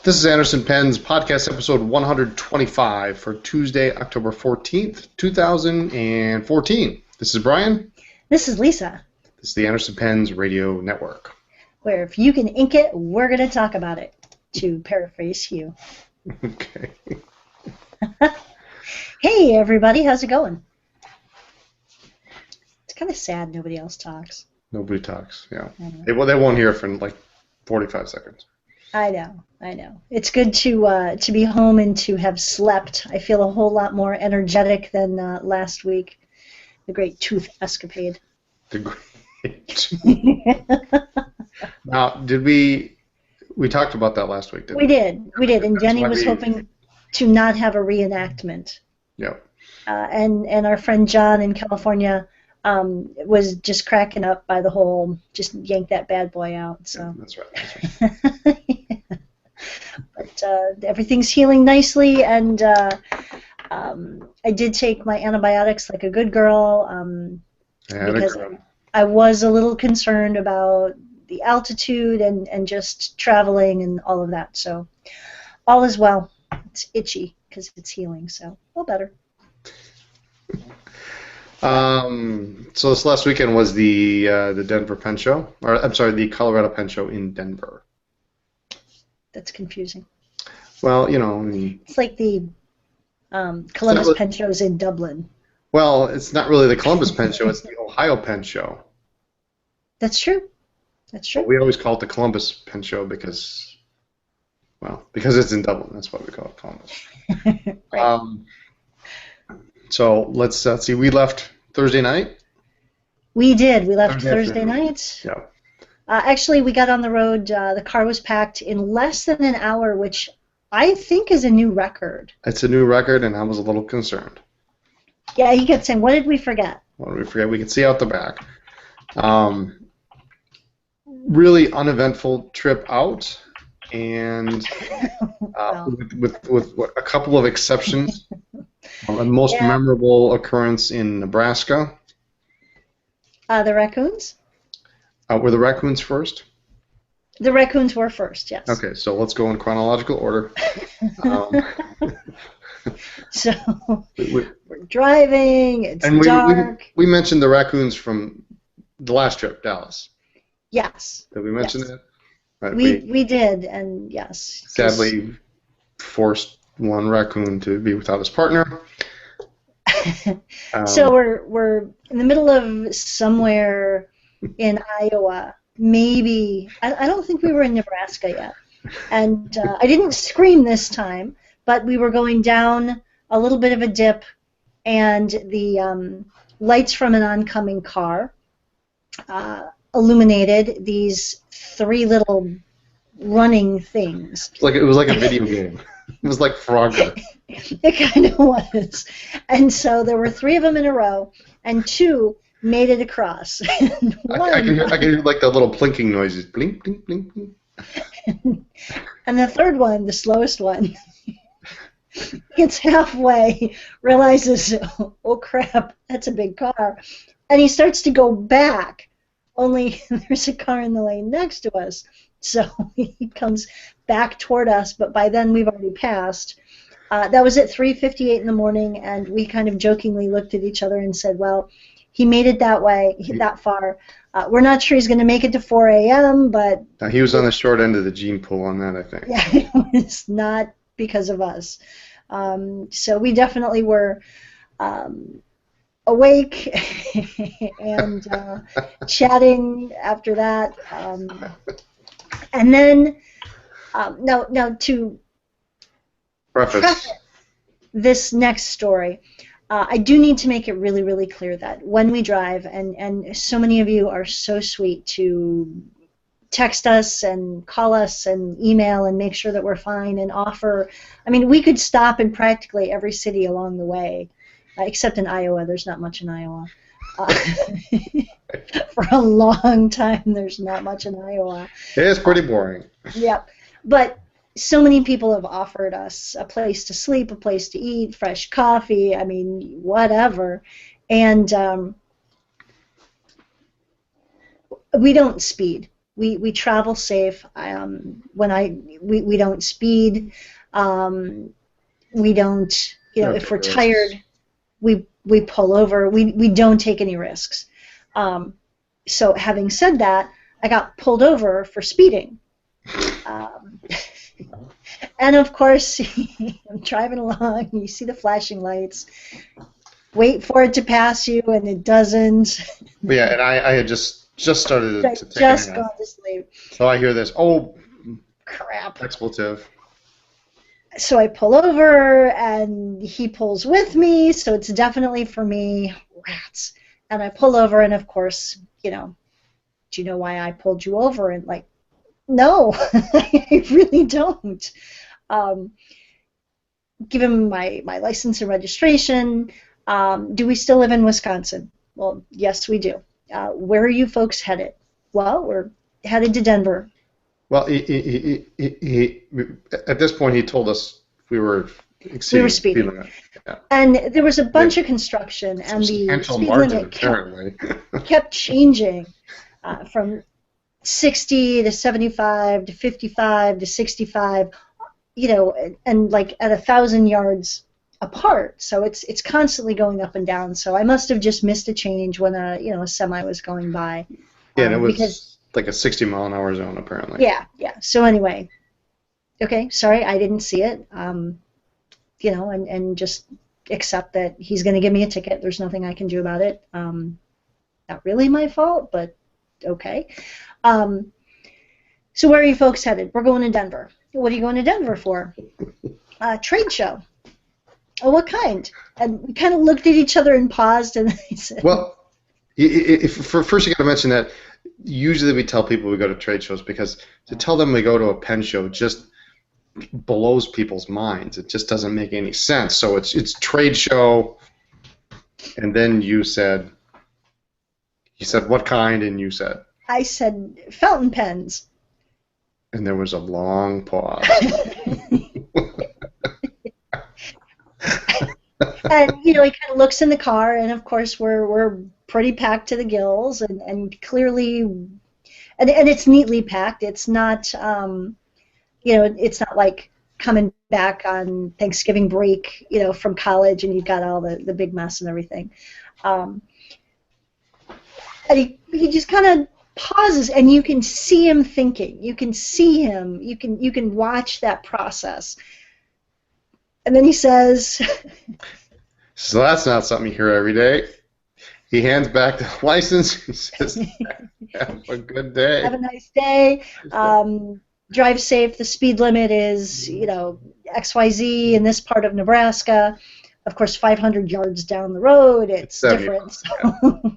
This is Anderson Penn's podcast episode 125 for Tuesday, October 14th, 2014. This is Brian. This is Lisa. This is the Anderson Penn's radio network. Where if you can ink it, we're going to talk about it, to paraphrase Hugh. Okay. Hey, everybody. How's it going? It's kind of sad nobody else talks. Nobody talks, yeah. They won't hear for like 45 seconds. I know. It's good to be home and to have slept. I feel a whole lot more energetic than last week. The great tooth escapade. The great. Now, did we talked about that last week, didn't we? We did, and Jenny was hoping to not have a reenactment. Yeah. And our friend John in California was just cracking up by the whole, just yank that bad boy out. So. Yeah, that's right. But everything's healing nicely, and I did take my antibiotics like a good girl because I was a little concerned about the altitude and just traveling and all of that. So all is well. It's itchy because it's healing, so all better. So this last weekend was the Denver Pen Show, or I'm sorry, the Colorado Pen Show in Denver. That's confusing. Well, you know, I mean, it's like the Columbus Pen Shows in Dublin. Well, it's not really the Columbus Pen Show; it's the Ohio Pen Show. That's true. That's true. Well, we always call it the Columbus Pen Show because it's in Dublin. That's why we call it Columbus. Right. So let's see. We left Thursday night. We did. We left Thursday night. Yeah. Actually, we got on the road. The car was packed in less than an hour, which I think is a new record. It's a new record, and I was a little concerned. Yeah, he kept saying, "What did we forget?" What did we forget? We could see out the back. Really uneventful trip out, and with a couple of exceptions. The most memorable occurrence in Nebraska. The raccoons? Were the raccoons first? The raccoons were first, yes. Okay, so let's go in chronological order. So we're driving, it's dark. We mentioned the raccoons from the last trip, Dallas. Yes. Did we mention that? Right, we did, and yes. Sadly forced one raccoon to be without his partner. So we're in the middle of somewhere in Iowa. Maybe I don't think we were in Nebraska yet, and I didn't scream this time, but we were going down a little bit of a dip, and the lights from an oncoming car illuminated these three little running things. It was like a video game. It was like Frogger. It kind of was. And so there were three of them in a row, and two made it across. And I can hear like the little plinking noises. Blink, blink, blink, blink. And the third one, the slowest one, gets halfway, realizes, oh crap, that's a big car. And he starts to go back, only there's a car in the lane next to us. So he comes back toward us, but by then we've already passed. That was at 3:58 in the morning, and we kind of jokingly looked at each other and said, well, he made it that way, that far. We're not sure he's going to make it to 4 a.m., but... He was on the short end of the gene pool on that, I think. Yeah, it was not because of us. So we definitely were awake and chatting after that. And then, now to preface this next story, I do need to make it really, really clear that when we drive, and so many of you are so sweet to text us and call us and email and make sure that we're fine and offer. I mean, we could stop in practically every city along the way, except in Iowa. There's not much in Iowa. For a long time, there's not much in Iowa. It's pretty boring. Yep. But so many people have offered us a place to sleep, a place to eat, fresh coffee, I mean, whatever. And we don't speed. we travel safe. We don't speed. We don't, if we're tired, we pull over. We don't take any risks. So having said that, I got pulled over for speeding. And of course, I'm driving along, you see the flashing lights, wait for it to pass you, and it doesn't. Yeah, and I had just started to take just gone to sleep. So I hear this, oh, crap. Expletive. So I pull over, and he pulls with me, so it's definitely for me, rats. And I pull over, and of course, do you know why I pulled you over? And like, no, I really don't. Give him my license and registration. Do we still live in Wisconsin? Well, yes, we do. Where are you folks headed? Well, we're headed to Denver. Well, he at this point, he told us we were exceeding. We were speeding. Yeah. And there was a bunch of construction, and the speed limit kept changing from 60 to 75 to 55 to 65, and like at 1,000 yards apart. So it's constantly going up and down. So I must have just missed a change when a semi was going by. Yeah, and it was like a 60-mile-an-hour zone apparently. Yeah. So anyway, okay, sorry, I didn't see it. And just accept that he's going to give me a ticket. There's nothing I can do about it. Not really my fault, but okay. So where are you folks headed? We're going to Denver. What are you going to Denver for? Trade show. Oh, what kind? And we kind of looked at each other and paused, and I said, well, first you got to mention that usually we tell people we go to trade shows because to tell them we go to a pen show just blows people's minds. It just doesn't make any sense. So it's trade show, and then you said what kind, and you said. I said fountain pens. And there was a long pause. And he kind of looks in the car, and of course we're pretty packed to the gills, and clearly, and it's neatly packed. It's not, it's not like coming back on Thanksgiving break, from college, and you've got all the big mess and everything. And he just kind of pauses, and you can see him thinking. You can see him. You can watch that process. And then he says, so that's not something you hear every day. He hands back the license. He says, have a good day. Have a nice day. Drive safe. The speed limit is, XYZ in this part of Nebraska. Of course, 500 yards down the road, it's different, so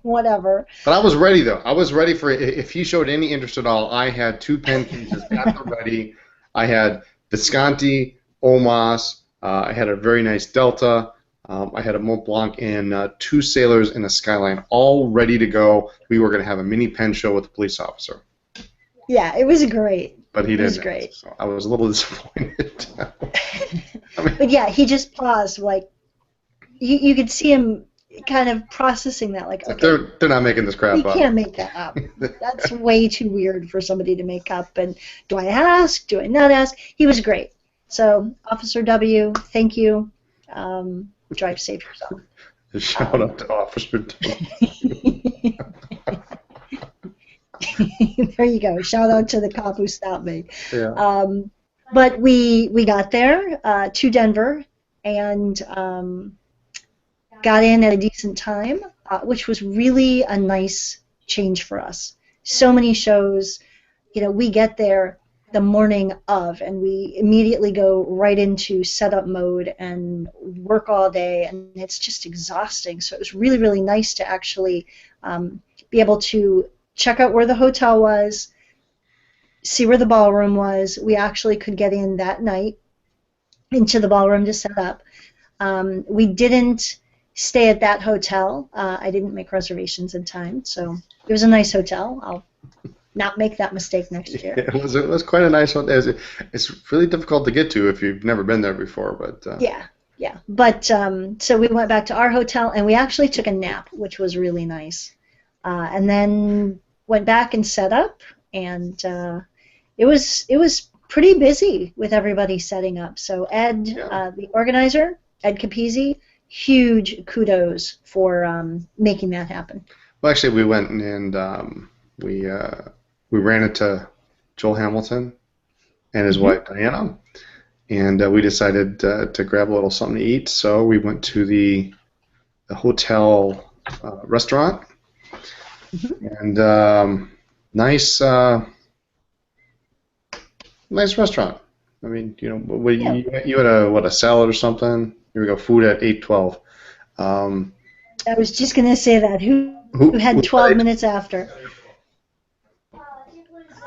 whatever. But I was ready, though. I was ready for it. If he showed any interest at all, I had 2 pen cases at the ready. I had Visconti, Omas. I had a very nice Delta. I had a Mont Blanc and 2 Sailors and a Skyline, all ready to go. We were going to have a mini pen show with a police officer. Yeah, it was great. But he didn't. It was great. So I was a little disappointed. But yeah, he just paused, like, you could see him kind of processing that, like, okay, they're not making this crap up. You can't make that up. That's way too weird for somebody to make up. And do I ask? Do I not ask? He was great. So, Officer W, thank you. Drive safe yourself. Shout out to Officer W. There you go. Shout out to the cop who stopped me. Yeah. But we got there to Denver and got in at a decent time, which was really a nice change for us. So many shows, we get there the morning of, and we immediately go right into setup mode and work all day, and it's just exhausting. So it was really, really nice to actually be able to check out where the hotel was, see where the ballroom was. We actually could get in that night into the ballroom to set up. We didn't stay at that hotel. I didn't make reservations in time, so it was a nice hotel. I'll not make that mistake next year. It was quite a nice one. It's really difficult to get to if you've never been there before, but yeah. But so we went back to our hotel, and we actually took a nap, which was really nice, and then went back and set up. and it was pretty busy with everybody setting up. So Ed, the organizer, Ed Capizzi, huge kudos for making that happen. Well, actually, we went and we ran into Joel Hamilton and his wife Diana, and we decided to grab a little something to eat. So we went to the hotel restaurant, and nice restaurant. I mean, you know, you had a salad or something. Here we go, food at 8:12. I was just gonna say that. Who had 12 minutes after?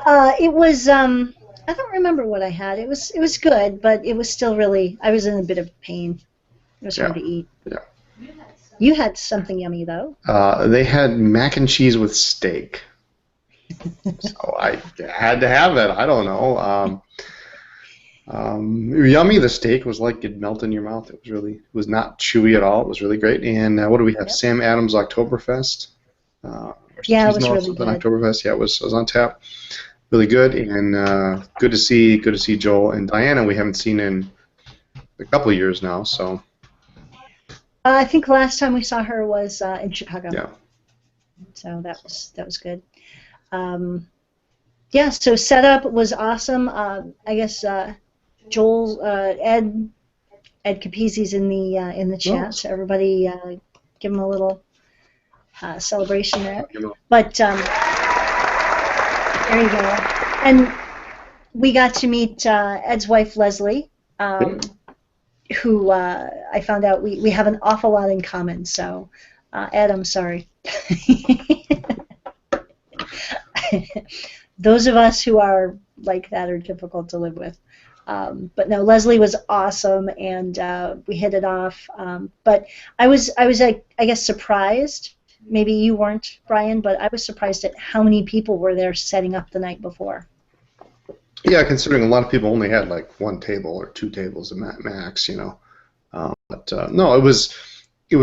It was I don't remember what I had. It was good, but it was still really. I was in a bit of pain. It was hard to eat. Yeah. You had something yummy though. They had mac and cheese with steak. So I had to have it. I don't know. Yummy. The steak was like it melted in your mouth. It was not chewy at all. It was really great. And what do we have? Sam Adams Oktoberfest. Yeah, it was really good. Oktoberfest. Yeah, it was on tap. Really good, and good to see Joel and Diana. We haven't seen in a couple of years now. So I think the last time we saw her was in Chicago. Yeah. So that was good. Yeah. So setup was awesome. I guess Joel, Ed Capizzi's in the chat. So everybody give him a little celebration there. But there you go. And we got to meet Ed's wife Leslie, who I found out we have an awful lot in common. So Ed, I'm sorry. Those of us who are like that are difficult to live with. But no, Leslie was awesome, and we hit it off. But I was I guess surprised. Maybe you weren't, Brian, but I was surprised at how many people were there setting up the night before. Yeah, considering a lot of people only had like one table or two tables at max, you know. But no, it was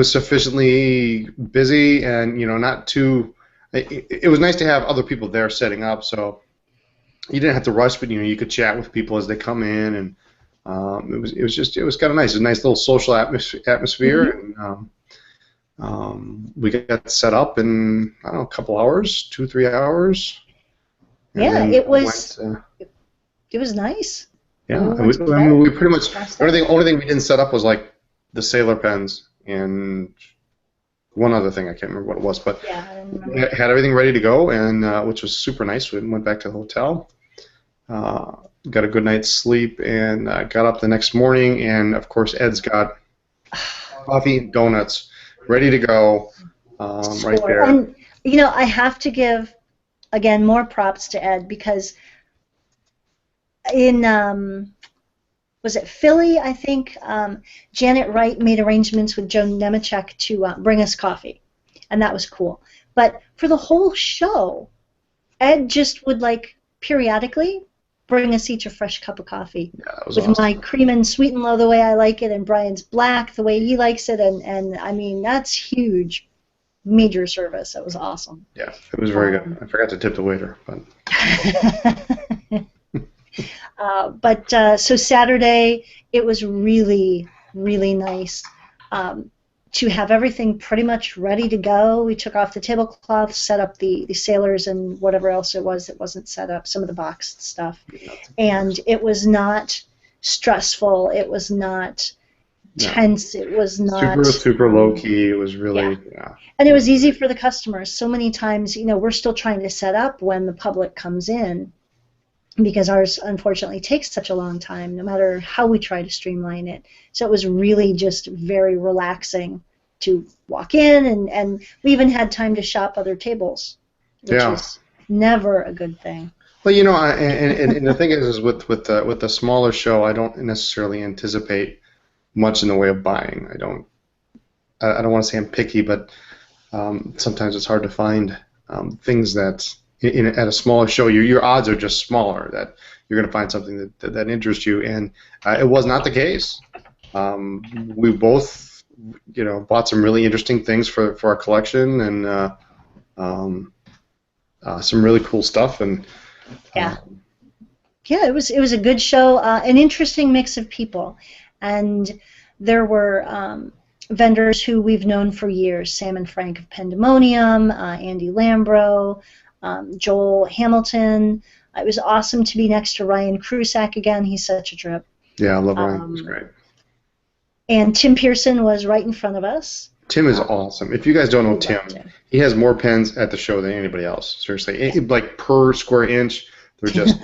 sufficiently busy, and you know, not too. It was nice to have other people there setting up, so you didn't have to rush, but you know, you could chat with people as they come in, and it was kind of nice. It was a nice little social atmosphere, and we got set up in I don't know, a couple hours, 2-3 hours. Yeah, it was. It was nice. Yeah, we pretty much the only thing we didn't set up was like the sailor pens and one other thing. I can't remember what it was, but we had everything ready to go, and which was super nice. We went back to the hotel, got a good night's sleep, and got up the next morning, and of course Ed's got coffee and donuts ready to go right there. And you know, I have to give again more props to Ed, because in was it Philly, I think, Janet Wright made arrangements with Joe Nemechek to bring us coffee, and that was cool. But for the whole show, Ed just would like periodically bring us each a fresh cup of coffee with awesome. My cream and sweet and low the way I like it, and Brian's black the way he likes it, and I mean, that's huge. Major service. That was awesome. Yeah, it was very good. I forgot to tip the waiter, but. So Saturday, it was really, really nice to have everything pretty much ready to go. We took off the tablecloths, set up the sailors and whatever else it was that wasn't set up, some of the boxed stuff. And it was not stressful. It was not tense. It was not... Super low-key. It was really... Yeah. And it was easy for the customers. So many times, you know, we're still trying to set up when the public comes in, because ours unfortunately takes such a long time, no matter how we try to streamline it. So it was really just very relaxing to walk in, and we even had time to shop other tables, which is never a good thing. Well, you know, and the thing is with the smaller show, I don't necessarily anticipate much in the way of buying. I don't want to say I'm picky, but sometimes it's hard to find things that. At a smaller show, your odds are just smaller that you're going to find something that interests you, and it was not the case. We both, you know, bought some really interesting things for our collection, and some really cool stuff. And Yeah. Yeah, it was a good show, an interesting mix of people, and there were vendors who we've known for years: Sam and Frank of Pandemonium, Andy Lambro, Joel Hamilton. It was awesome to be next to Ryan Krusak again. He's such a trip. Yeah, I love Ryan. He's great. And Tim Pearson was right in front of us. Tim is awesome. If you guys don't know Tim, he has more pens at the show than anybody else. Seriously, like per square inch, they're just.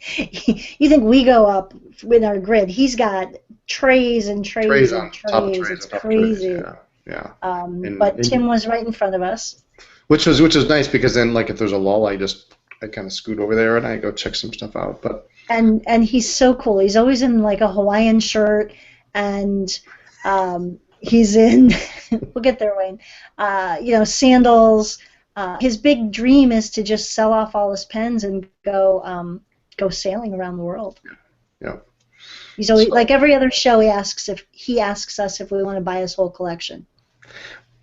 You think we go up with our grid? He's got trays and trays and trays. It's crazy. Yeah. But Tim was right in front of us. Which was nice because then, like, if there's a lull, I kind of scoot over there and I go check some stuff out. But and he's so cool. He's always in like a Hawaiian shirt, and he's in. We'll get there, Wayne. Sandals. His big dream is to just sell off all his pens and go sailing around the world. Yeah. He's always like every other show. He asks us if we want to buy his whole collection.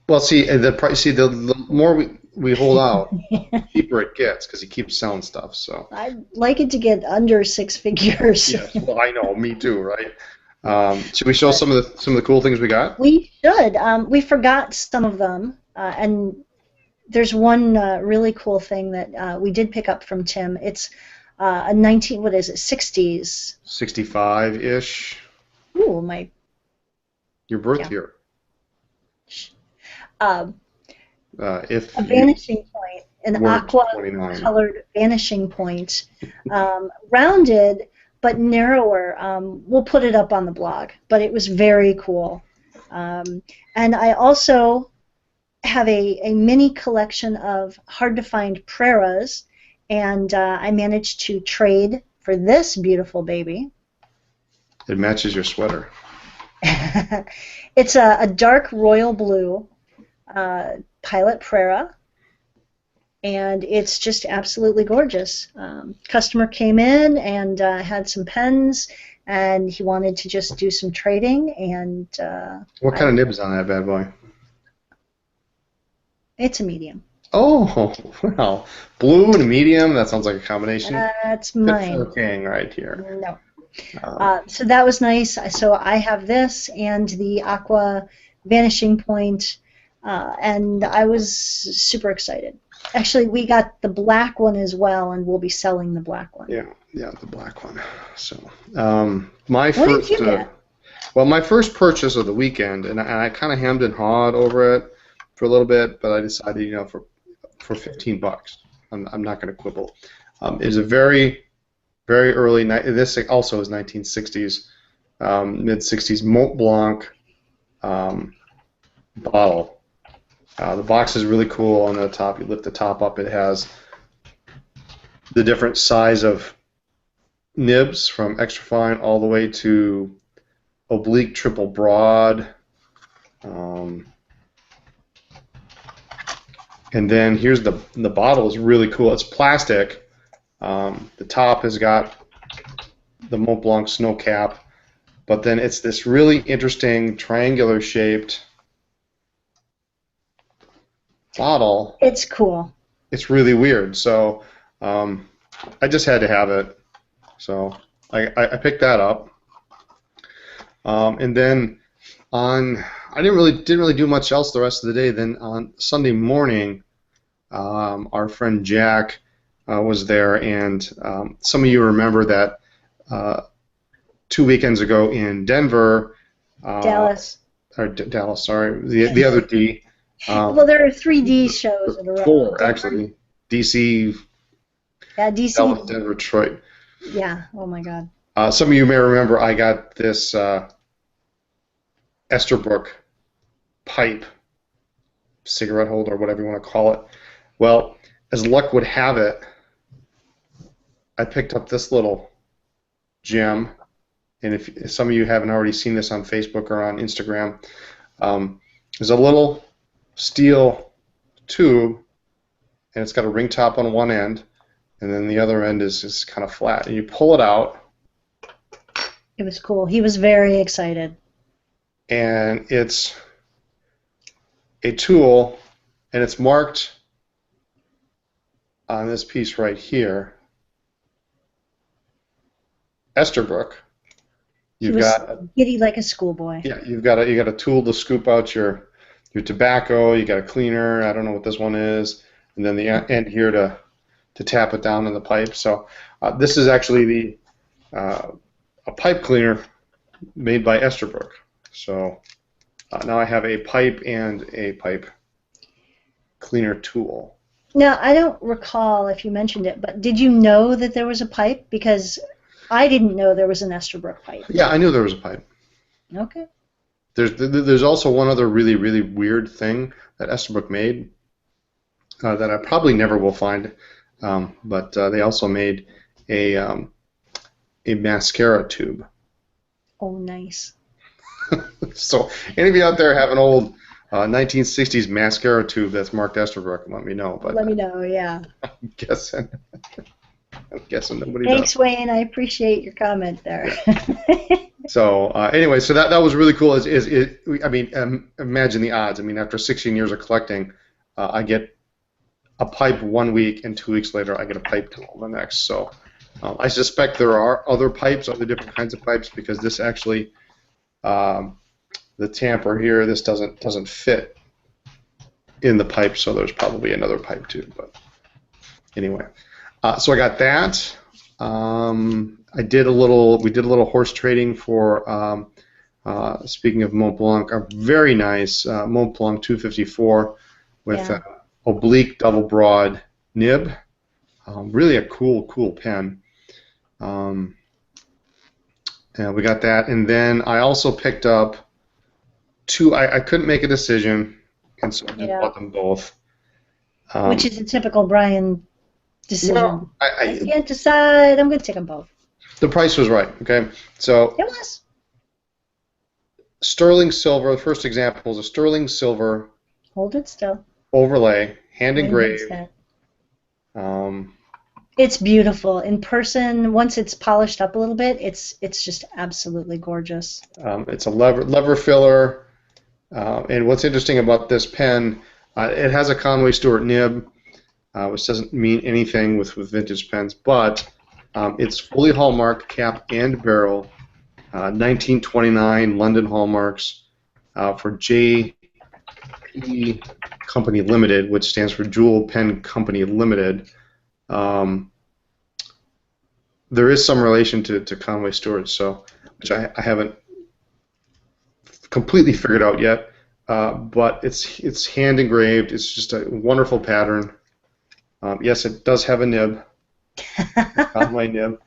Well, the more we hold out, the cheaper it gets because he keeps selling stuff. So I'd like it to get under 6 figures. Yes, well, I know, me too, right? Should we show some of the cool things we got? We should. We forgot some of them, and there's one really cool thing that we did pick up from Tim. It's a 60s. 65-ish. Ooh, your birth year. A vanishing point, an aqua-colored vanishing point, rounded but narrower. We'll put it up on the blog, but it was very cool. And I also have a mini collection of hard-to-find Preras, and I managed to trade for this beautiful baby. It matches your sweater. It's a dark royal blue Pilot Prera, and it's just absolutely gorgeous. Customer came in and had some pens, and he wanted to just do some trading. And what kind of nibs on that bad boy? It's a medium. Oh, well, blue and a medium. That sounds like a combination. That's mine. Good for king right here. No. So that was nice. So I have this and the Aqua Vanishing Point, and I was super excited. Actually, we got the black one as well, and we'll be selling the black one. Yeah, the black one. So what did you get? Well, my first purchase of the weekend, and I kind of hemmed and hawed over it for a little bit, but I decided, for $15, I'm not going to quibble. It is a very, very early. This also is 1960s, mid 60s Mont Blanc bottle. The box is really cool. On the top, you lift the top up. It has the different size of nibs from extra fine all the way to oblique, triple broad. And then here's the bottle is really cool. It's plastic. The top has got the Mont Blanc snow cap, but then it's this really interesting triangular shaped bottle. It's cool. It's really weird. So I just had to have it. So I picked that up. And then I didn't really do much else the rest of the day. Then on Sunday morning, our friend Jack was there, and some of you remember that 2 weekends ago in Denver, Dallas. Dallas, sorry, the other D. Well, there are 3D shows in a row. 4 actually. DC. Yeah, DC. Dallas, Denver, Detroit. Yeah. Oh my God. Some of you may remember I got this Esterbrook pipe, cigarette holder, whatever you want to call it. Well, as luck would have it, I picked up this little gem, and if some of you haven't already seen this on Facebook or on Instagram, there's a little steel tube, and it's got a ring top on one end, and then the other end is kind of flat, and you pull it out. It was cool. He was very excited. And it's a tool, and it's marked on this piece right here. Esterbrook. He was giddy like a schoolboy. Yeah, you got a tool to scoop out your tobacco. You got a cleaner. I don't know what this one is, and then the end here to tap it down in the pipe. So this is actually a pipe cleaner made by Esterbrook. So now I have a pipe and a pipe cleaner tool. Now, I don't recall if you mentioned it, but did you know that there was a pipe? Because I didn't know there was an Esterbrook pipe. Yeah, I knew there was a pipe. Okay. There's also one other really, really weird thing that Esterbrook made that I probably never will find, but they also made a mascara tube. Oh, nice. So any of you out there have an old 1960s mascara tube that's marked Esterbrook, let me know. But let me know, yeah. I'm guessing nobody Thanks, does. Wayne. I appreciate your comment there. So anyway, so that was really cool. I mean, imagine the odds. I mean, after 16 years of collecting, I get a pipe 1 week, and 2 weeks later, I get a pipe tool the next. So I suspect there are other pipes, other different kinds of pipes, because this actually, the tamper here, this doesn't fit in the pipe. So there's probably another pipe too. But anyway, so I got that. We did a little horse trading for, speaking of Mont Blanc, a very nice Mont Blanc 254 with oblique double broad nib. Really a cool pen. And we got that, and then I also picked up two. I couldn't make a decision, and so I just bought them both. Which is a typical Brian decision. Well, I can't decide. I'm going to take them both. The price was right. Okay, so it was sterling silver. The first example is a sterling silver. Hold it still. Overlay, hand engraved. It's beautiful in person. Once it's polished up a little bit, it's just absolutely gorgeous. It's a lever filler, and what's interesting about this pen, it has a Conway Stewart nib, which doesn't mean anything with vintage pens, but it's fully hallmarked, cap and barrel, 1929 London hallmarks for J.P. Company Limited, which stands for Jewel Pen Company Limited. There is some relation to Conway Stewart, so which I haven't completely figured out yet, but it's hand engraved. It's just a wonderful pattern. Yes, it does have a nib, Conway nib,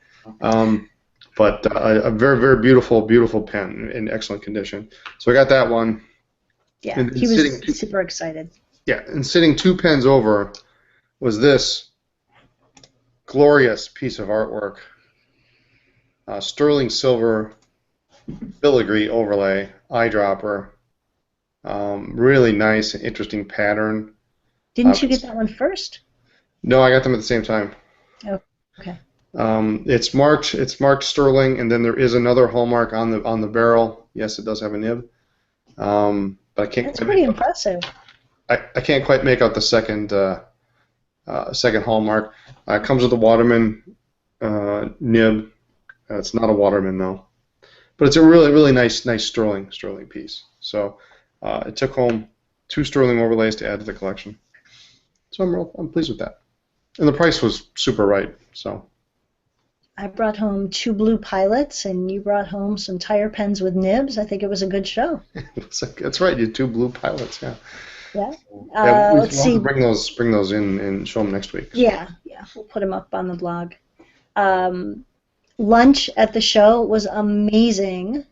but a very, very beautiful pen in excellent condition. So I got that one. Yeah, and he was super excited. Yeah, and sitting 2 pens over was this glorious piece of artwork, sterling silver filigree overlay, eyedropper, really nice and interesting pattern. Didn't you get that one first? No, I got them at the same time. Oh, okay. It's marked sterling, and then there is another hallmark on the barrel. Yes, it does have a nib, but I can't. That's pretty impressive. I can't quite make out the second hallmark. It comes with a Waterman nib. It's not a Waterman though, but it's a really nice sterling piece. So it took home 2 sterling overlays to add to the collection. So I'm pleased with that, and the price was super right. So I brought home 2 blue pilots, and you brought home some tire pens with nibs. I think it was a good show. That's right. You had 2 blue pilots. Yeah. Yeah. Let's see. Bring those in and show them next week. Yeah. We'll put them up on the blog. Lunch at the show was amazing.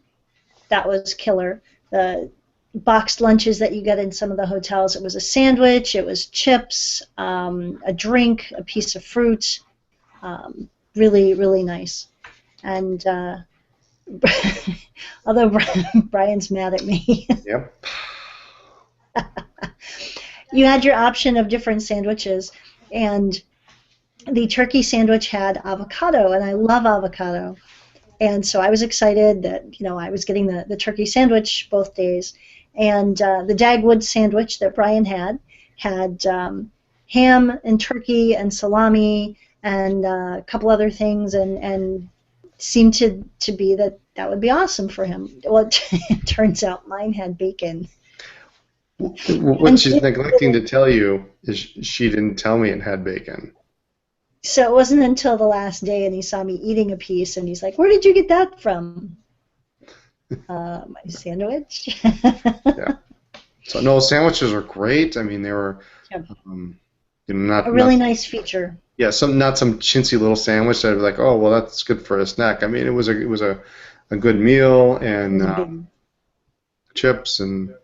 That was killer. The boxed lunches that you get in some of the hotels. It was a sandwich. It was chips, a drink, a piece of fruit. Really nice. And although Brian's mad at me. Yep. You had your option of different sandwiches, and the turkey sandwich had avocado, and I love avocado. And so I was excited that I was getting the turkey sandwich both days. And the Dagwood sandwich that Brian had ham and turkey and salami and a couple other things and seemed to be that would be awesome for him. Well, it turns out mine had bacon. What she's neglecting to tell you is she didn't tell me it had bacon. So it wasn't until the last day, and he saw me eating a piece, and he's like, "Where did you get that from?" My sandwich. Yeah. So no, sandwiches are great. I mean, they were, not a really nice feature. Yeah, not some chintzy little sandwich that I'd be like, oh well, that's good for a snack. I mean, it was a good meal, and chips and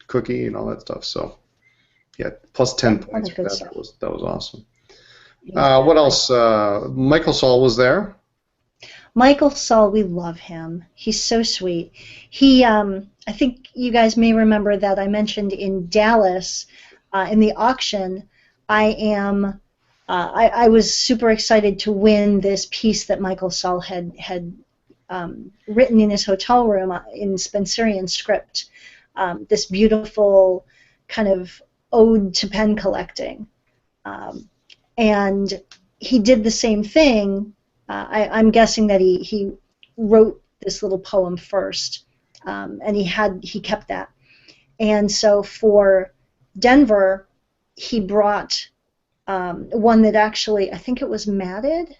cookie and all that stuff. So yeah, plus 10 points for that. That was awesome. What else? Michael Saul was there. Michael Saul, we love him. He's so sweet. He, I think you guys may remember that I mentioned in Dallas, in the auction, I was super excited to win this piece that Michael Saul had written in his hotel room in Spencerian script. This beautiful kind of ode to pen collecting. And he did the same thing. I'm guessing that he wrote this little poem first, and he kept that. And so for Denver, he brought one that actually, I think it was matted.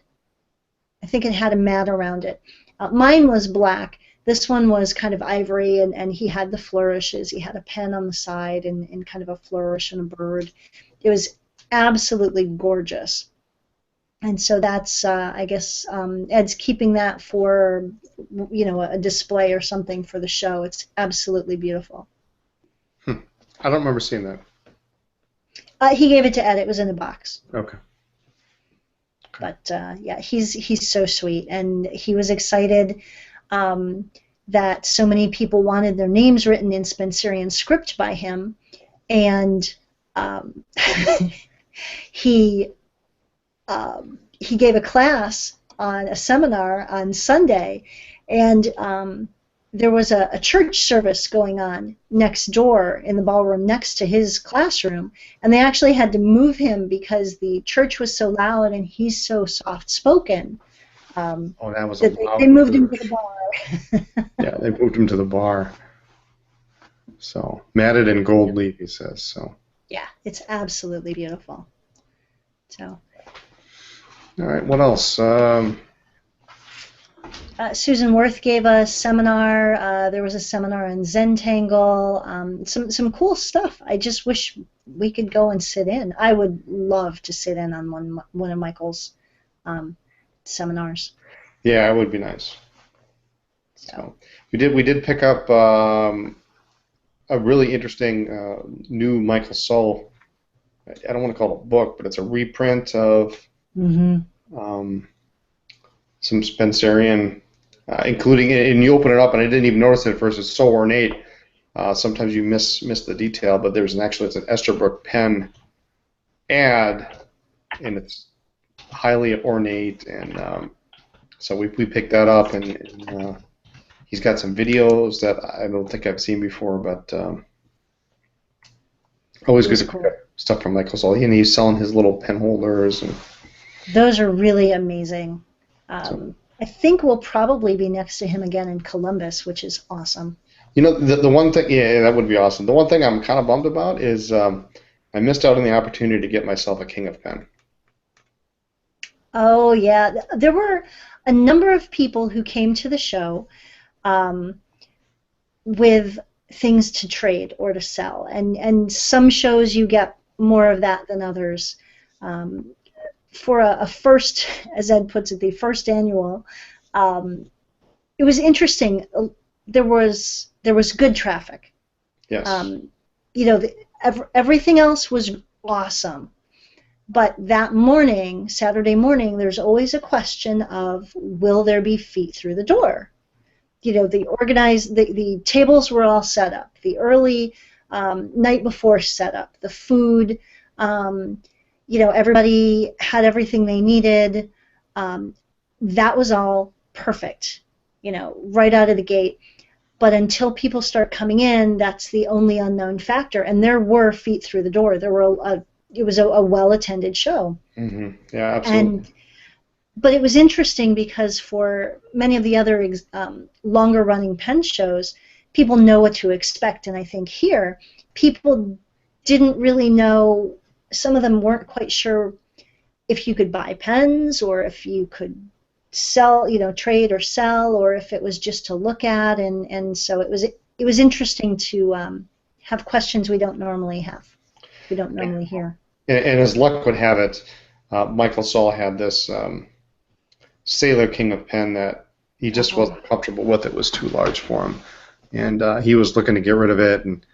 I think it had a mat around it. Mine was black. This one was kind of ivory, and he had the flourishes. He had a pen on the side and kind of a flourish and a bird. It was absolutely gorgeous. And so that's, I guess, Ed's keeping that for, a display or something for the show. It's absolutely beautiful. I don't remember seeing that. He gave it to Ed. It was in a box. Okay. But yeah, he's so sweet, and he was excited that so many people wanted their names written in Spencerian script by him, and he gave a class on a seminar on Sunday, and there was a church service going on next door in the ballroom next to his classroom, and they actually had to move him because the church was so loud and he's so soft-spoken. That was they moved him to the bar. Yeah, they moved him to the bar. So, matted in gold leaf, he says. So. Yeah, it's absolutely beautiful. So. All right, what else? Susan Worth gave a seminar. There was a seminar on Zentangle. Some cool stuff. I just wish we could go and sit in. I would love to sit in on one of Michael's seminars. Yeah, it would be nice. So we did pick up a really interesting new Michael Saul. I don't want to call it a book, but it's a reprint of some Spencerian, including, and you open it up, and I didn't even notice it at first. It's so ornate. Sometimes you miss the detail, but it's an Esterbrook pen ad, and it's highly ornate, and so we picked that up, and he's got some videos that I don't think I've seen before, but always good to pick up stuff from Michael Saul, and he's selling his little pen holders. And those are really amazing. I think we'll probably be next to him again in Columbus, which is awesome. The one thing, yeah, that would be awesome. The one thing I'm kind of bummed about is I missed out on the opportunity to get myself a King of Pen. Oh, yeah. There were a number of people who came to the show with things to trade or to sell, and some shows you get more of that than others. For a first, as Ed puts it, the first annual, it was interesting. There was good traffic. Yes. Everything else was awesome, but that morning, Saturday morning, there's always a question of, will there be feet through the door? The tables were all set up. The early night before set up. The food. Everybody had everything they needed. That was all perfect, right out of the gate. But until people start coming in, that's the only unknown factor. And there were feet through the door. It was a well-attended show. Mm-hmm. Yeah, absolutely. but it was interesting because for many of the other longer running Penn shows, people know what to expect, and I think here people didn't really know. Some of them weren't quite sure if you could buy pens or if you could sell, trade or sell, or if it was just to look at, and so it was interesting to have questions we don't normally hear. And as luck would have it, Michael Saul had this Sailor King of Pen that he just wasn't comfortable with. It was too large for him, and he was looking to get rid of it, and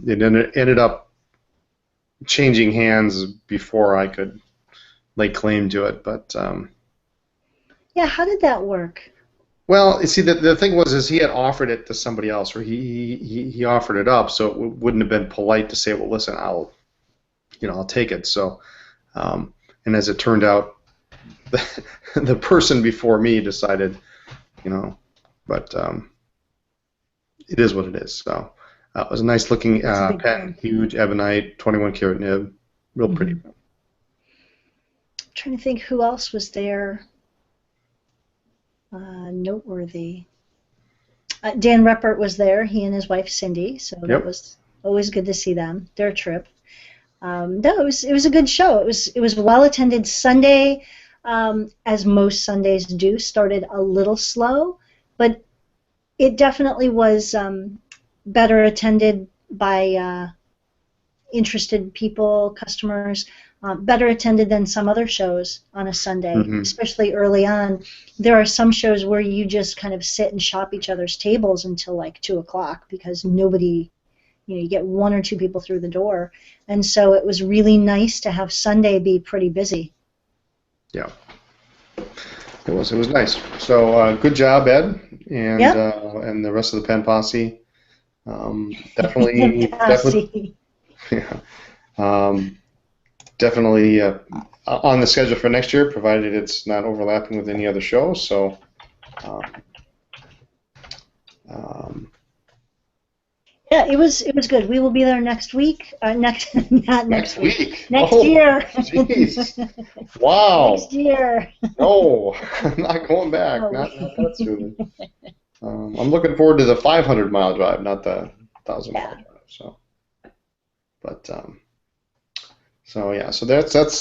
it ended up changing hands before I could lay claim to it. But yeah, how did that work? Well, you see, the thing was he had offered it to somebody else, or he offered it up, so it wouldn't have been polite to say, well, listen, I'll take it. So, and as it turned out, the person before me decided, but it is what it is. So it was a nice looking pen, huge ebonite, 21 karat nib, real pretty. I'm trying to think who else was there. Noteworthy. Dan Reppert was there. He and his wife Cindy. So that was always good to see them. Their trip. No, it was a good show. It was well attended. Sunday, as most Sundays do, started a little slow, but it definitely was better attended by interested people, customers. Better attended than some other shows on a Sunday, especially early on. There are some shows where you just kind of sit and shop each other's tables until like 2 o'clock because nobody, you get 1 or 2 people through the door. And so it was really nice to have Sunday be pretty busy. Yeah. It was nice. So good job, Ed, and the rest of the Pen Posse. Definitely. Yeah. Definitely on the schedule for next year, provided it's not overlapping with any other show. So, yeah, it was good. We will be there next week. Next year. Next year. Jeez. Wow. Next year. No, I'm not going back. No. Not that soon. I'm looking forward to the 500-mile drive, not the 1,000-mile drive. So, but. So yeah, so that's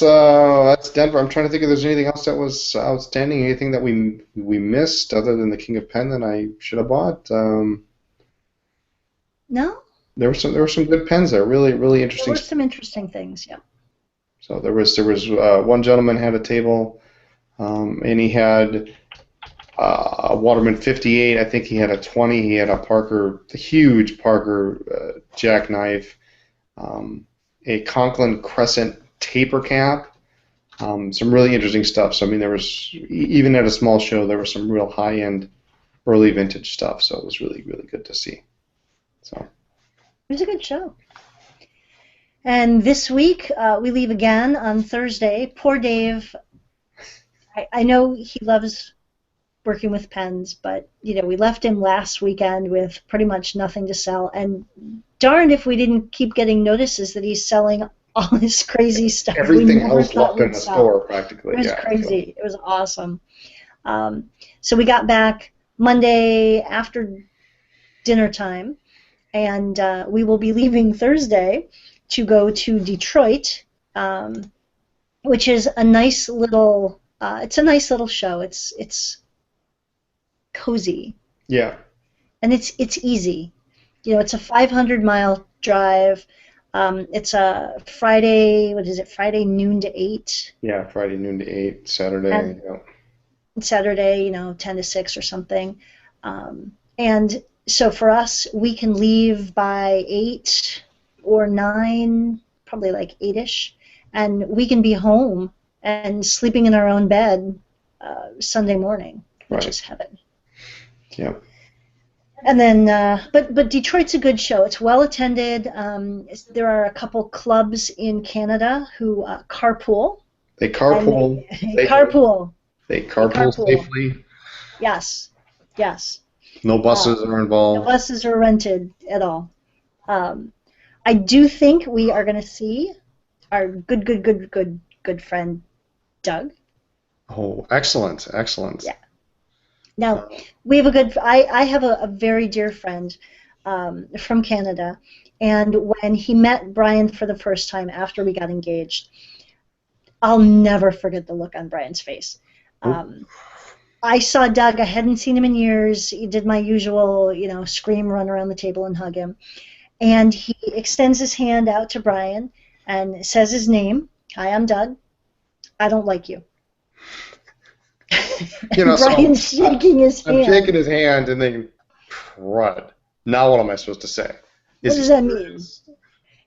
Denver. I'm trying to think if there's anything else that was outstanding, anything that we missed other than the King of Pen that I should have bought. No. There were some good pens there. Really interesting. There were some interesting things, yeah. So there was one gentleman had a table, and he had a Waterman 58. I think he had a 20. He had a huge Parker jackknife. A Conklin Crescent taper cap, some really interesting stuff. So I mean, there was, even at a small show, there was some real high-end, early vintage stuff. So it was really good to see. So it was a good show. And this week we leave again on Thursday. Poor Dave. I know he loves working with pens, but we left him last weekend with pretty much nothing to sell, and darned if we didn't keep getting notices that he's selling all this crazy stuff. Everything else left in the store, practically. It was crazy. So. It was awesome. So we got back Monday after dinner time, and we will be leaving Thursday to go to Detroit, which is a nice little. It's a nice little show. It's cozy. Yeah. And it's easy. It's a 500-mile drive. It's a Friday, Friday noon to 8. Yeah, Friday noon to 8, Saturday. Saturday, 10 to 6 or something. And so for us, we can leave by 8 or 9, probably like 8-ish, and we can be home and sleeping in our own bed Sunday morning, which is heaven. Yeah. And then, but Detroit's a good show. It's well attended. There are a couple clubs in Canada who carpool. They carpool. They carpool safely. Yes. No buses are involved. No buses are rented at all. I do think we are going to see our good friend Doug. Oh, excellent, excellent. Yeah. Now, we have a good, I have a very dear friend from Canada, and when he met Brian for the first time after we got engaged, I'll never forget the look on Brian's face. Oh, I saw Doug, I hadn't seen him in years. He did my usual, scream, run around the table and hug him. And he extends his hand out to Brian and says his name. Hi, I'm Doug. I don't like you. Brian's shaking his hand. I'm shaking his hand and thinking, crud. Now what am I supposed to say? What does that mean?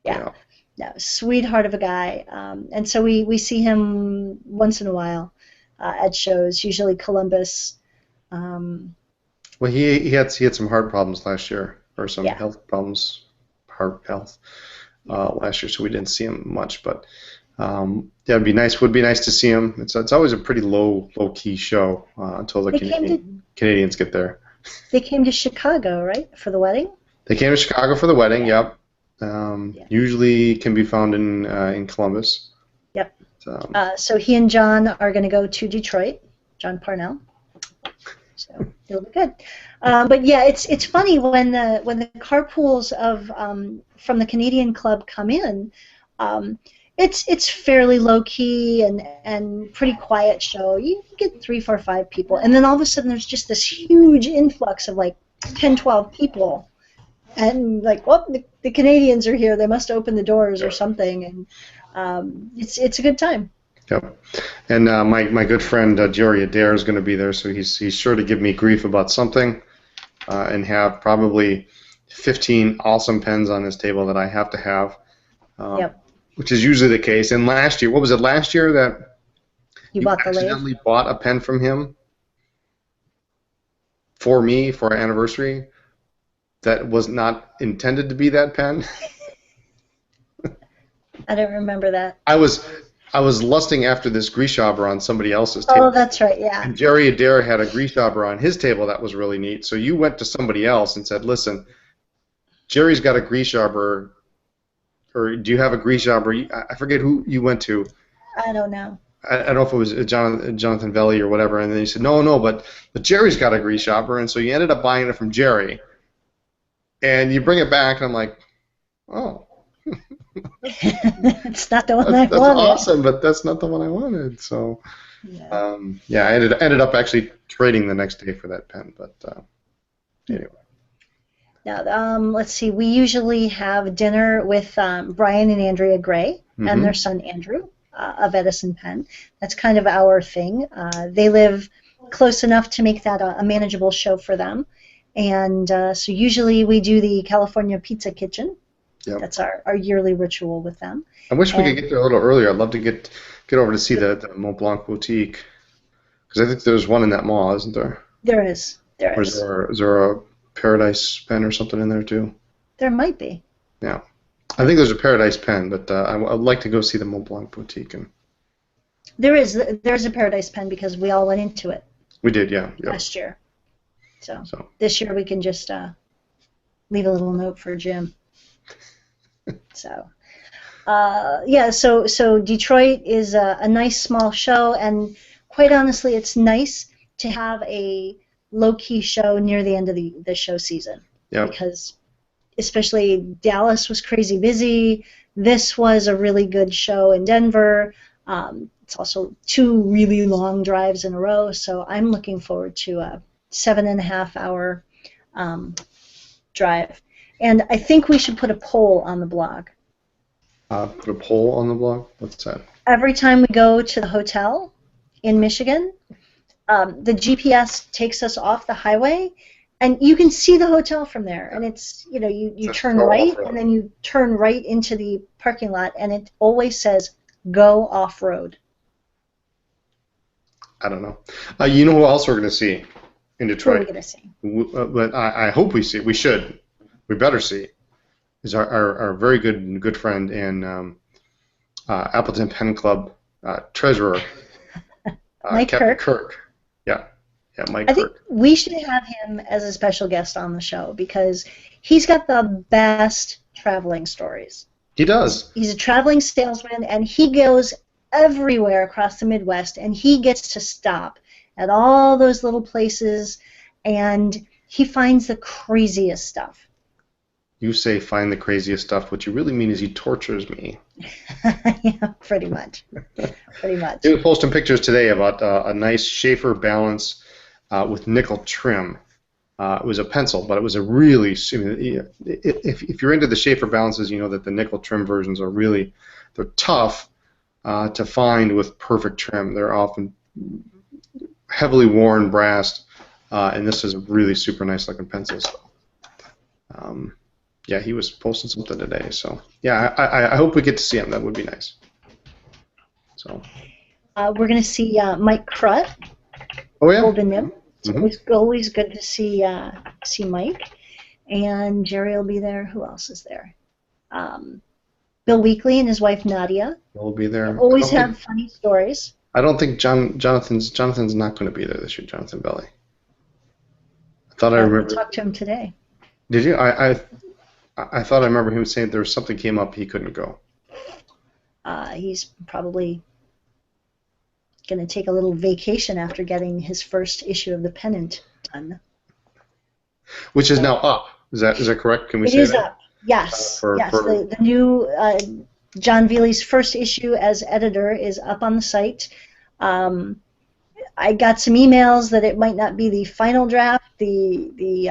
Yeah. No, sweetheart of a guy. And so we see him once in a while at shows, usually Columbus. Well, he had some heart problems last year, or some health problems, heart health last year, so we didn't see him much. But it'd be nice. Would be nice to see him. It's always a pretty low key show until the Canadians get there. They came to Chicago, right, for the wedding? They came to Chicago for the wedding. Yep. Usually can be found in Columbus. Yep. So he and John are going to go to Detroit. John Parnell. So it'll be good. But yeah, it's funny when the carpools from the Canadian club come in. It's fairly low key and pretty quiet show. You get 3, 4, 5 people, and then all of a sudden there's just this huge influx of like 10, 12 people, and like, well, the Canadians are here. They must open the doors or something, and it's a good time. Yep. And my good friend Jerry Adair is going to be there, so he's sure to give me grief about something, and have probably 15 awesome pens on his table that I have to have. Yep. Which is usually the case. And last year, what was it last year that you accidentally bought a pen from him for me for our anniversary that was not intended to be that pen? I don't remember that. I was lusting after this Grishaber on somebody else's table. Oh, that's right, yeah. And Jerry Adair had a Grishaber on his table that was really neat. So you went to somebody else and said, listen, Jerry's got a Grishaber. Or do you have a Grishaber? I forget who you went to. I don't know. I don't know if it was Jonathan Velli or whatever. And then he said, no, but Jerry's got a Grishaber. And so you ended up buying it from Jerry. And you bring it back, and I'm like, oh. It's not the one I wanted. That's awesome, but that's not the one I wanted. So, I ended up actually trading the next day for that pen. But anyway. Now, let's see. We usually have dinner with Brian and Andrea Gray and their son Andrew of Edison Pen. That's kind of our thing. They live close enough to make that a manageable show for them. And so usually we do the California Pizza Kitchen. Yep. That's our yearly ritual with them. I wish we could get there a little earlier. I'd love to get over to see the Mont Blanc boutique, because I think there's one in that mall, isn't there? There is. Or is there a Paradise pen or something in there too? There might be. Yeah, I think there's a Paradise pen, but I'd like to go see the Mont Blanc boutique. And there's a Paradise pen because we all went into it. We did, yeah. Last year. So this year we can just leave a little note for Jim. So so Detroit is a nice small show, and quite honestly, it's nice to have a low-key show near the end of the show season. Yeah. Because especially Dallas was crazy busy. This was a really good show in Denver. It's also 2 really long drives in a row, so I'm looking forward to a 7.5-hour drive. And I think we should put a poll on the blog. Put a poll on the blog? What's that? Every time we go to the hotel in Michigan, the GPS takes us off the highway, and you can see the hotel from there. And it's, you turn right, and then you turn right into the parking lot, and it always says, go off-road. I don't know. You know who else we're going to see in Detroit? Who are we going to see? But I hope we see. We should. We better see. Is our very good friend and Appleton Pen Club treasurer, Mike Captain Kirk. Yeah, Mike Kirk. I think we should have him as a special guest on the show because he's got the best traveling stories. He does. He's a traveling salesman, and he goes everywhere across the Midwest, and he gets to stop at all those little places, and he finds the craziest stuff. You say find the craziest stuff. What you really mean is he tortures me. Yeah, pretty much. Pretty much. He was posting pictures today about a nice Schaefer balance with nickel trim. It was a pencil, but it was a really, if you're into the Schaefer balances, you know that the nickel trim versions are really, they're tough to find with perfect trim. They're often heavily worn brass, and this is a really super nice looking pencil. So, yeah, he was posting something today. So, yeah, I hope we get to see him. That would be nice. So, we're going to see Mike Crutt. Oh yeah. Golden Nib. It's always good to see Mike, and Jerry will be there. Who else is there? Bill Weekley and his wife Nadia. He'll be there. Always have funny stories. I don't think Jonathan's not going to be there this year. Jonathan Belli. I thought I remember. I talked to him today. Did you? I thought I remember him saying there was something came up he couldn't go. He's probably going to take a little vacation after getting his first issue of The Pennant done. Which is now up. Is that correct? Can we say that? It is up. Yes. Yes. The new John Veely's first issue as editor is up on the site. I got some emails that it might not be the final draft. The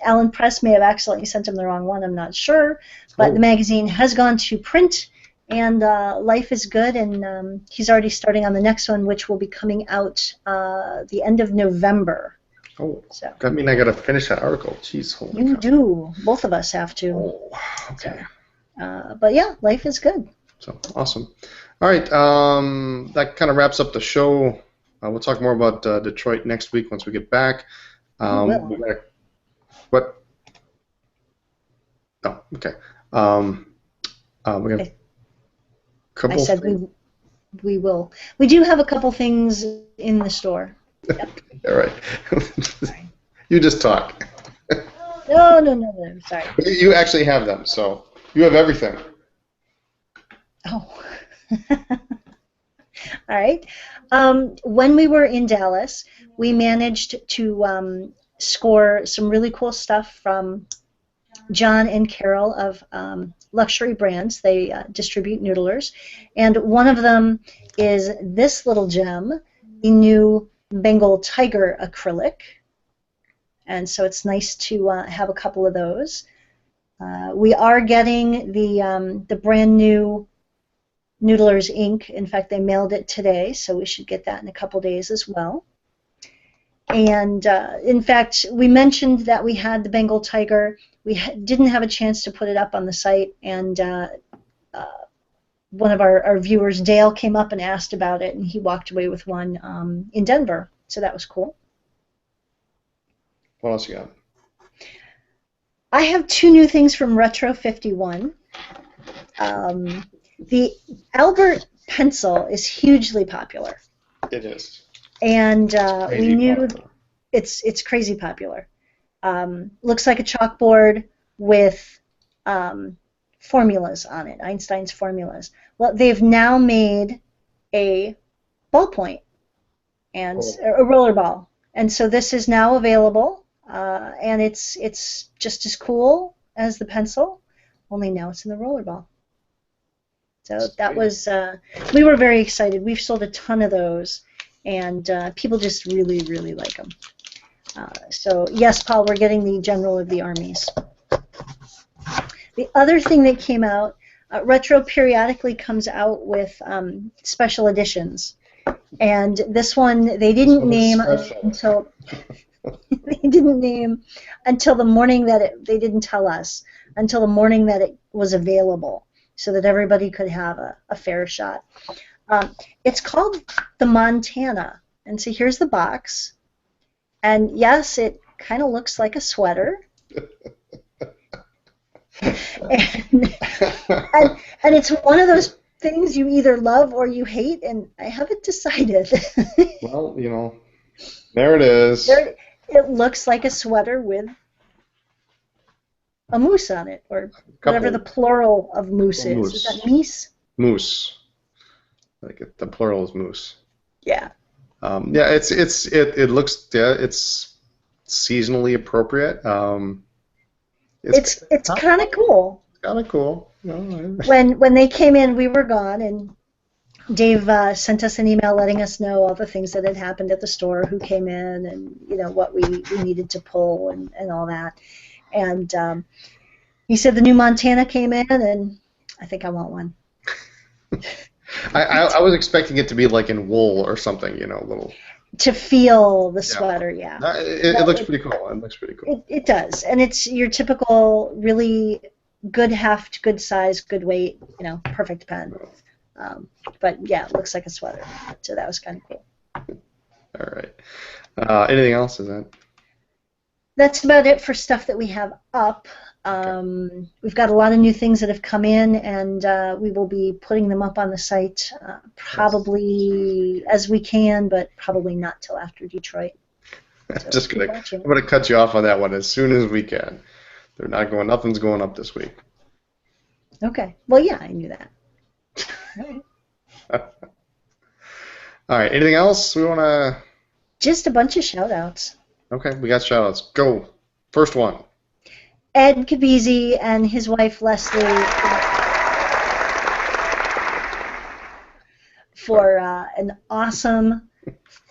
Allen Press may have accidentally sent him the wrong one. I'm not sure. But the magazine has gone to print, and life is good. And he's already starting on the next one, which will be coming out the end of November. Oh, so. I mean, I got to finish that article. Jeez, holy You do. Both of us have to. Oh, okay. So, but yeah, life is good. So, awesome. All right, that kind of wraps up the show. We'll talk more about Detroit next week once we get back. What? Oh, okay. We have a couple. I said we will. We do have a couple things in the store. Yep. All right. You just talk. No. Sorry. You actually have them, so you have everything. Oh. All right. When we were in Dallas, we managed to score some really cool stuff from John and Carol of Luxury Brands. They distribute Noodlers, and one of them is this little gem, the new Bengal Tiger acrylic, and so it's nice to have a couple of those. We are getting the brand new Noodlers ink. In fact, they mailed it today, so we should get that in a couple days as well. And in fact, we mentioned that we had the Bengal Tiger. We didn't have a chance to put it up on the site, and one of our viewers, Dale, came up and asked about it, and he walked away with one in Denver, so that was cool. What else you got? I have two new things from Retro 51. The Albert pencil is hugely popular. It is. And we knew it's crazy popular. Looks like a chalkboard with formulas on it, Einstein's formulas. Well, they've now made a ballpoint and a roller ball, and so this is now available, and it's just as cool as the pencil, only now it's in the roller ball. So that was we were very excited. We've sold a ton of those, and people just really, really like them. So yes, Paul, we're getting the General of the Armies. The other thing that came out, Retro periodically comes out with special editions, and this one they didn't name until the morning that they didn't tell us until the morning that it was available, so that everybody could have a fair shot. It's called the Montana, and so here's the box, and yes, it kind of looks like a sweater. and it's one of those things you either love or you hate, and I haven't decided. Well, you know, there it is. It looks like a sweater with a moose on it, or whatever the plural of moose is. Is that meese? Moose. Like the plural is moose. Yeah. Yeah, it looks, yeah, it's seasonally appropriate. It's kind of cool. Kind of cool. When they came in, we were gone, and Dave sent us an email letting us know all the things that had happened at the store, who came in, and what we needed to pull and all that. And he said the new Montana came in, and I think I want one. I was expecting it to be like in wool or something, little. To feel the sweater, yeah. It looks pretty cool. It looks pretty cool. It does, and it's your typical, really good heft, good size, good weight, perfect pen. But yeah, it looks like a sweater, so that was kind of cool. All right. Anything else? That's about it for stuff that we have up. We've got a lot of new things that have come in, and we will be putting them up on the site probably as we can, but probably not till after Detroit. So I'm gonna cut you off on that one as soon as we can. They're not going. Nothing's going up this week. Okay. Well, yeah, I knew that. All right. Anything else we want to? Just a bunch of shout-outs. Okay, we got shout-outs. Go. First one. Ed Kabezi and his wife Leslie for an awesome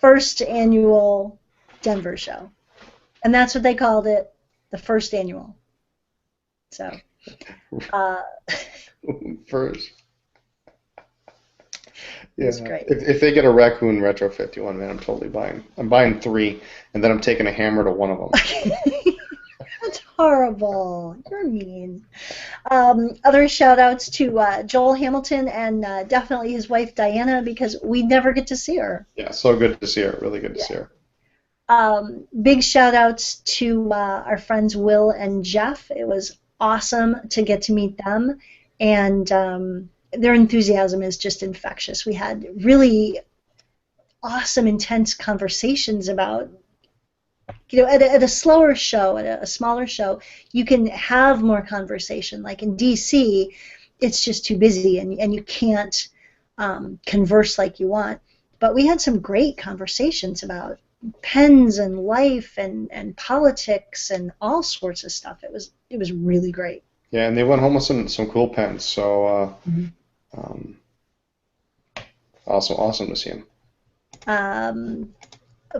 first annual Denver show. And that's what they called it, the first annual. So, first. Yeah, it's great. If they get a raccoon retrofit, man, I'm totally buying. I'm buying 3, and then I'm taking a hammer to one of them. That's horrible. You're mean. Other shout-outs to Joel Hamilton and definitely his wife Diana, because we never get to see her. Yeah, so good to see her. Really good to see her. Big shout-outs to our friends Will and Jeff. It was awesome to get to meet them, and their enthusiasm is just infectious. We had really awesome, intense conversations about, at a slower show, at a smaller show, you can have more conversation. Like in DC, it's just too busy, and you can't converse like you want. But we had some great conversations about pens and life and politics and all sorts of stuff. It was really great. Yeah, and they went home with some cool pens. So awesome to see them.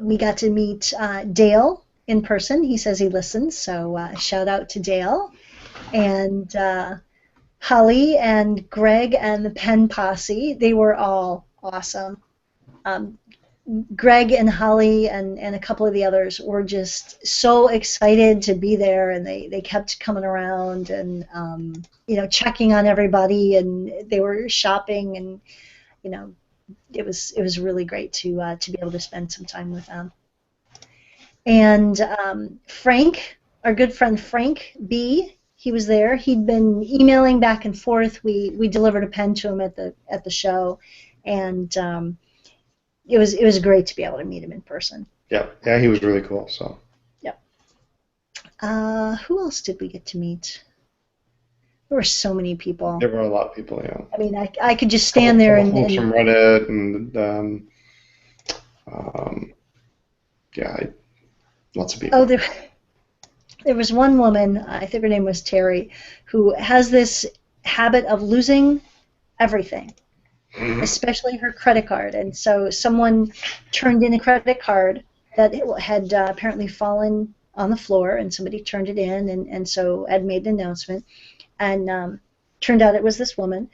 We got to meet Dale in person. He says he listens, so shout out to Dale. And Holly and Greg and the Pen Posse, they were all awesome. Greg and Holly and a couple of the others were just so excited to be there, and they kept coming around and checking on everybody, and they were shopping, and it was really great to be able to spend some time with them. And Frank, our good friend Frank B, he was there. He'd been emailing back and forth. We delivered a pen to him at the show, and it was great to be able to meet him in person. Yeah, he was really cool. So. Yep. Who else did we get to meet? There were so many people. There were a lot of people, yeah. I mean, I could just stand there and from Reddit and lots of people. Oh, there was one woman, I think her name was Terry, who has this habit of losing everything, especially her credit card. And so someone turned in a credit card that had apparently fallen on the floor, and somebody turned it in, and so Ed made an announcement. And turned out it was this woman.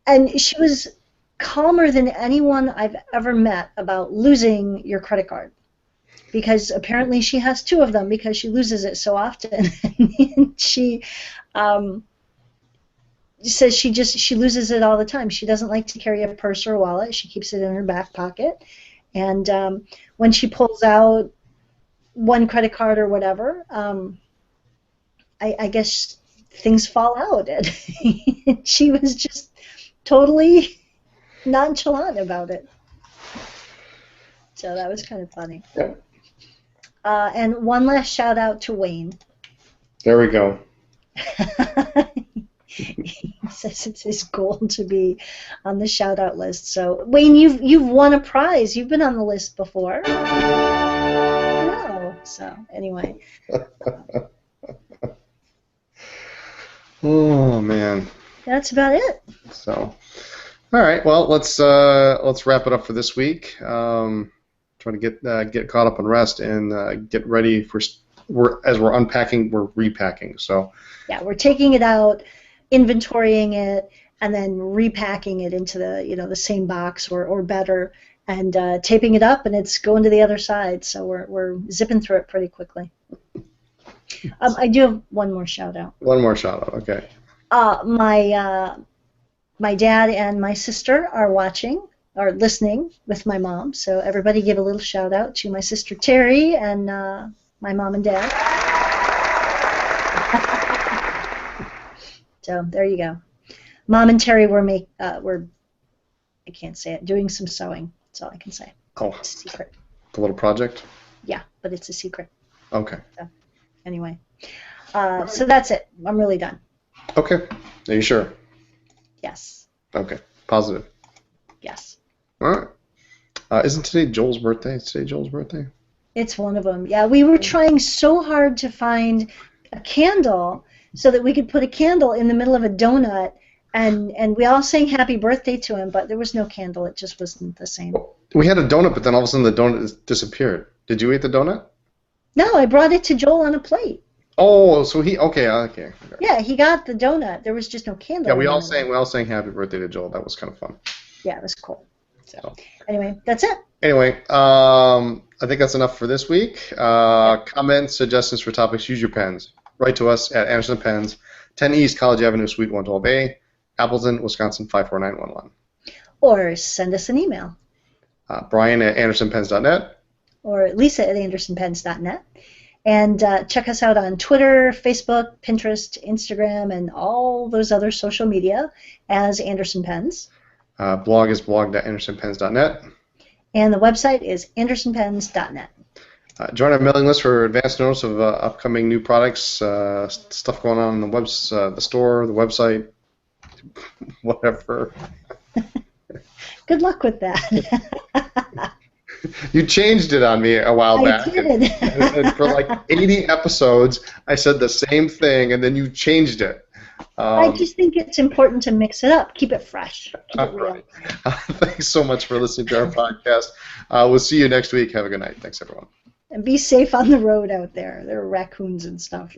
And she was calmer than anyone I've ever met about losing your credit card. Because apparently she has 2 of them because she loses it so often. And she says she loses it all the time. She doesn't like to carry a purse or a wallet. She keeps it in her back pocket. And when she pulls out one credit card or whatever, I guess things fall out. And she was just totally nonchalant about it. So that was kind of funny. Yeah. And one last shout out to Wayne. There we go. He's says it's his goal to be on the shout-out list. So, Wayne, you've won a prize. You've been on the list before. No. So, anyway. Oh, man. That's about it. So, all right. Well, let's wrap it up for this week. Try to get caught up on rest and get ready for. As we're unpacking, we're repacking. So. Yeah, we're taking it out, inventorying it, and then repacking it into the same box or better, and taping it up, and it's going to the other side. So we're zipping through it pretty quickly. I do have one more shout out. One more shout out. Okay. My dad and my sister are watching or listening with my mom. So everybody give a little shout out to my sister Terry and my mom and dad. So there you go. Mom and Terry were I can't say it, doing some sewing. That's all I can say. Oh. It's a secret. The little project? Yeah, but it's a secret. Okay. So, anyway. So that's it. I'm really done. Okay. Are you sure? Yes. Okay. Positive. Yes. All right. Isn't today Joel's birthday? Is today Joel's birthday? It's one of them. Yeah, we were trying so hard to find a candle so that we could put a candle in the middle of a donut, and we all sang happy birthday to him, but there was no candle. It just wasn't the same. We had a donut, but then all of a sudden the donut disappeared. Did you eat the donut? No, I brought it to Joel on a plate. Oh, so okay. Yeah, he got the donut. There was just no candle. Yeah, we all sang happy birthday to Joel. That was kind of fun. Yeah, it was cool. So anyway, that's it. Anyway, I think that's enough for this week. Comments, suggestions for topics, use your pens. Write to us at Anderson Pens, 10 East College Avenue, Suite 112A, Appleton, Wisconsin 54911. Or send us an email. Brian at AndersonPens.net. Or Lisa at AndersonPens.net. And check us out on Twitter, Facebook, Pinterest, Instagram, and all those other social media as Anderson Pens. Blog is blog.andersonpens.net. And the website is AndersonPens.net. Join our mailing list for advance notice of upcoming new products, stuff going on in the the store, the website, whatever. Good luck with that. You changed it on me a while back. I did. And for like 80 episodes, I said the same thing, and then you changed it. I just think it's important to mix it up. Keep it fresh. Keep it real. Right. Thanks so much for listening to our podcast. We'll see you next week. Have a good night. Thanks, everyone. And be safe on the road out there. There are raccoons and stuff.